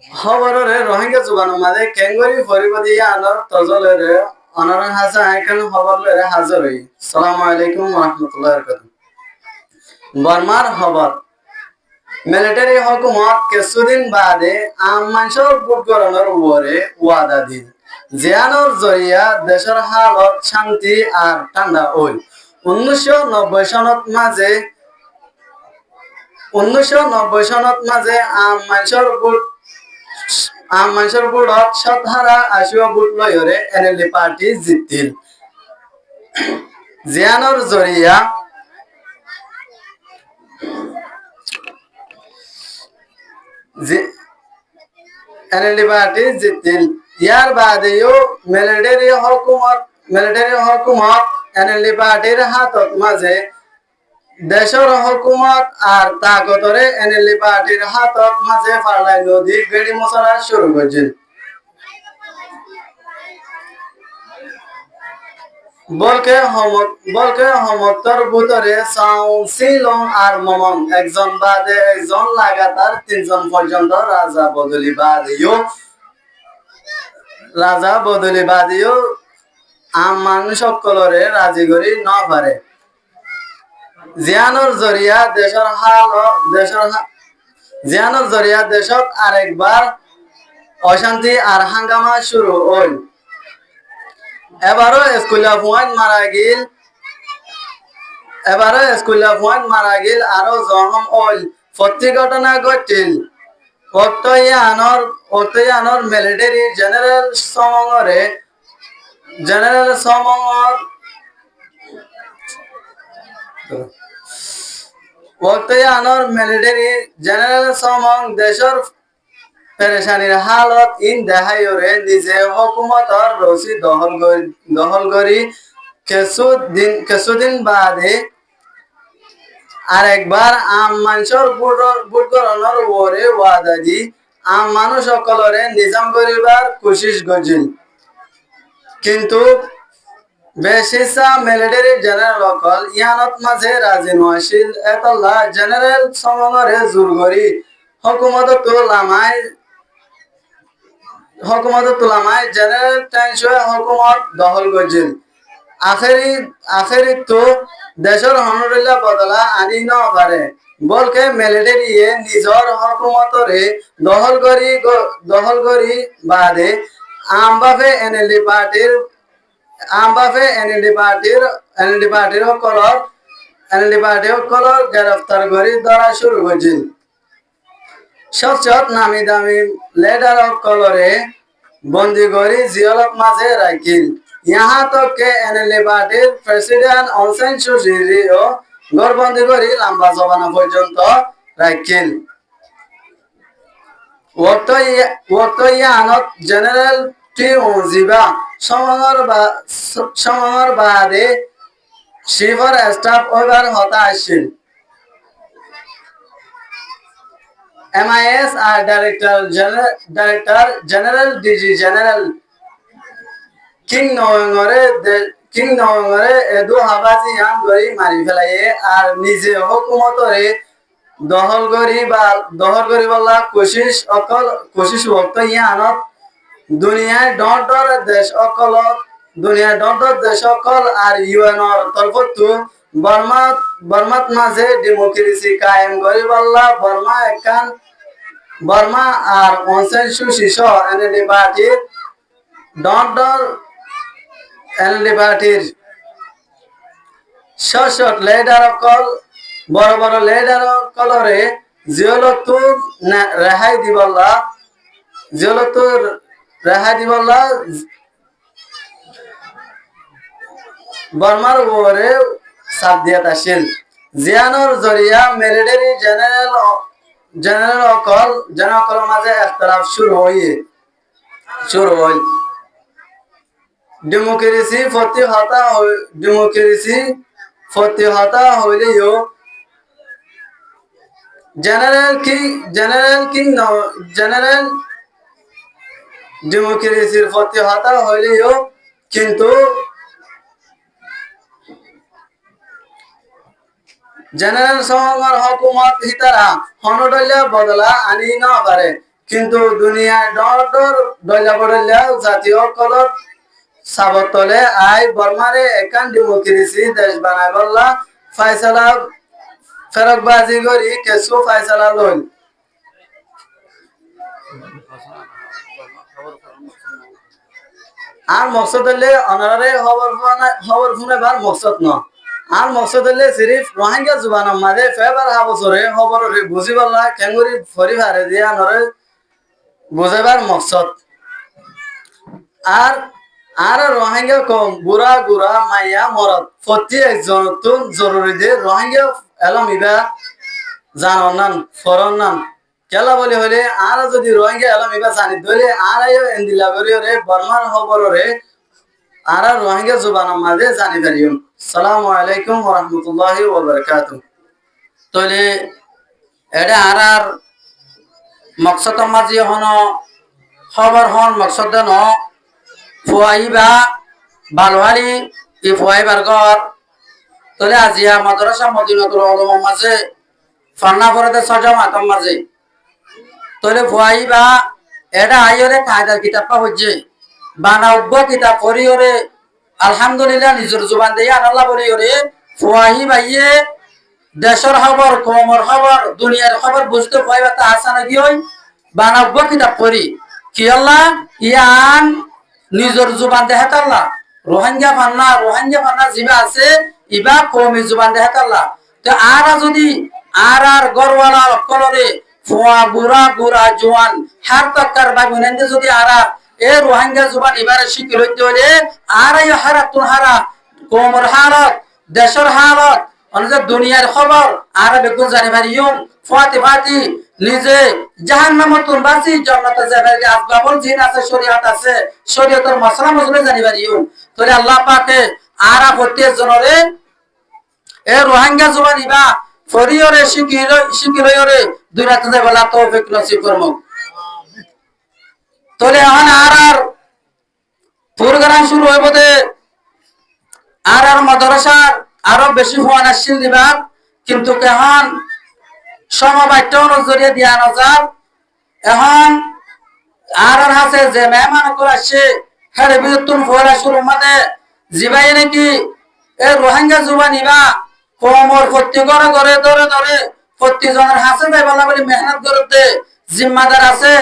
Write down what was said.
খবরের রোহিঙ্গা জুবানের মাঝে কেঙ্গরি ফরিবাদী আনার তজলের অনারন হাসা আইকান খবর লরে হাজির হই। সালামু আলাইকুম ওয়া রাহমাতুল্লাহি ওয়া বারাকাতুহু। বর্মার খবর মিলিটারি হুকুমত কিছুদিন বাদে আম মানুষের ভোট গ্রহণের উপরে ওয়াদা দিল। জিয়ানোর জরিয়া দেশের হালত শান্তি আর ঠান্ডা হই। 1990 সনত মাঝে 1990 আম মানুষের ভোটত শতহারা 80 ভোট লয়রে এনএলডি পার্টি জিতিল। জিয়ানোর জরিয়া এনএলডি পার্টি জিতিল। ইয়ার বাদেও মিলিটারি হুকুমত এনএলডি পার্টির হাতত মাঝে দেশের হুকুমত আর তাকতরে এনএলডি পার্টির হাতত মাঝে ফালাই নদী গেড়ি মশলা শুরু করছিল। বলকে হমতর ভিতরে সাউন্সিলং আর মমং একজন বাদে একজন লাগাতার 3 জন পর্যন্ত রাজা বদলি বাদিও আম মানুষ সকলরে রাজি করি ন পারে। জিয়ানোর জরিয়া দেশত আরেকবার অশান্তি আর হাঙ্গামা শুরু হল। এবারও স্কুলিয়া পয়েন্ট মারা গিল আরো জখম হল। প্রতি ঘটনা ঘটিল ওক্তয়ানোর মিলিটারি জেনারেল সমং দেশের পেরেশানির হালত ইন দেহাইরে নিজে হুকুমতর রশি দখল করি কিছুদিন বাদে আরেকবার আম মানুষের ভোট গ্রহণের উপরে ওয়াদা দি আম মানুষ সকলরে নিজাম করিবার কোশিশ করছিল। কিন্তু বেশিসা মিলিটারি জেনারেল অকল ইয়ানত মাঝে রাজি নয়ছিল। এতলা জেনারেল সমরে জোর করি হুকুমত তুলামায় জেনারেল টেনশন হুকুমত দখল করছিল। আখেরি তো দেশের হনরিল্লা বদলা আনি ন পারে। বলকে মিলিটারিয়ে নিজর হুকুমতরে দখল করি বাদে আমবাফে এনএলডি পার্টির সকলর গ্রেফতার করি ধরা শুরু করছিল। সচত নামি দামি লিডার সকলরে বন্দি করি জিয়লত মাঝে রাখিল। यहाँ तक के एनएलडी पार्टीर प्रेसिडेंट ऑन सान सुचीও গড়বন্দি করি লম্বা জবানা পর্যন্ত রাখিল। ওক্তয়ানত জেনারেল টিউজিবা সমর বাদে শিফর স্টাফ ওভার হতা আসছিল। MIS আর director general DG general king নভেম্বরে এদু হাবাজি ইয়ান গরি মারি ফেলাইয়ে আর নিজে হুকুমতরে দখল করি বলা কোশিশ ওক্ত ইয়ানত দুনিয়ায় ডর দেশ অকল আর ইউএনর তরফতু বর্মাত মাঝে ডেমোক্রেসি কায়েম করি বল্লা বর্মা আর অনসেন সুশিস এনএলডি পার্টির শট লিডার অকল বড় লিডার অকলরে জিয়লতু রেহাই দিবল্লা বর্মার উপরে চাপ দিয়াত আসিল। জিয়ানোর জরিয়া মিলিটারি জেনারেল অকল মাঝে একতলাফ শুরু হইল। ডেমোক্রেসি প্রতিহত হইলেও ডেমোক্রেসির প্রতিহত হইলেও কিন্তু জেনারেল সমর হুকুমত হিতারা হনডল্য বদলা আনি ন পারে। কিন্তু দুনিয়ায় ডর ডর ডইলা পড়লেও জাতীয় কলত সাবতলে আই বর্মারে একান ডিমুকি দিছি দেশ বানাই বললা ফাইসালা ফেরকবাজি করি কেসু ফাইসালা লইল আর মকসদ হলে অনারে খবর শুনেবার মকসদ ন আর মকসদ হলে সিরিফ রোহিঙ্গা জুবানের মাঝে ফেবার হা বছরে খবর বুঝি পারলা কেঙ্গুরি পরিবারে দিয়ে আনরে বুঝাবার মকসদ আর আর রোহিঙ্গা কম বুড়া গুড়া মাইয়া মরদ প্রতি একজন জরুরি যে রোহিঙ্গা এলাম ইবা জানন নান ফরন নান কেলা বলি হলে আর যদি রোহিঙ্গা এলাম ইবা জানি ধরে আর এন্দিলা করি রে বর্মার খবর রে আর রোহিঙ্গা জুবানের মাঝে জানি পারিও। সালামু আলাইকুম ওয়া রাহমাতুল্লাহি ওয়া বারাকাতুহু। তাহলে এটা আর মকসদ মাঝে হন খবর হন মকসদ ন ফুয়াইবা বালওয়ালি ই ফুয়াইবার ঘর তাহলে আজিয়া মাদ্রাসা মদিনাতুল উলুমের মাঝে ফান্না ফরদে সজামাতম মাঝে তাহলে ফুয়াইবা এটা আইরে কায়দার কিতাবটা হচ্ছে বানাউব্ব কিতাব পড়িওরে আলহামদুলিল্লাহ নিজের জুবান দিয়ে আল্লাহ বলিওরে ফুয়াইবাইয়ে দেশের খবর কমর খবর দুনিয়ার খবর বুঝতে ফুয়াইবা তা আসা নাকি ওই বানাউব্ব কিতাব পড়ি কি আল্লাহ ইয়ান নিজের জুবান দেখাত আল্লাহ রোহিঙ্গা ফান্না জিবা আছে ইবা কমি জুবান দেখাত আল্লাহ তো আর যদি আর গরওয়ালা কলরে ফুয়া বুড়া গুড়া জোয়ান হার তক্কার বা গুনেন্দে যদি আরা এ রোহিঙ্গা জুবান এবারে শিখি লইতে হলে আর এই হারাতুন হারা কোমর হালত দেশের হালত অনেক দুনিয়ার খবর আর বেগুন জানিবার ইউম ফাতি নিজে জাহান্নামে তুন বাসি জান্নাতে যাবার আসবাবুল জিন আছে শরীয়ত আছে শরীয়তের মশলা মজলে জানিবার ইউম তাহলে আল্লাহ পাকে আরা প্রত্যেক জনরে এ রোহিঙ্গা জুবান ইবা ফরিয়রে শিকিলরে দুই রাতে বেলা তৌফিক নসিব করমু। তাহলে এখন আর প্রোগ্রাম শুরু হইব দে আর মাদ্রাসার আরো বেশি হওয়ান আসছিল দিবার কিন্তু এখন সমবায়িত নজরিয়া দিয়া নজার এখন আর হাসে যে মেহমান করে আসছে হ্যাঁ বিদ্যুৎ ফোরা শুরু মানে জিবাই নাকি এ রোহিঙ্গা জুবা নিবা কোমর প্রতি ঘরে ঘরে ধরে ধরে প্রতি জনের হাসে দেয় বলা বলি মেহনত করতে জিম্মাদার আছে।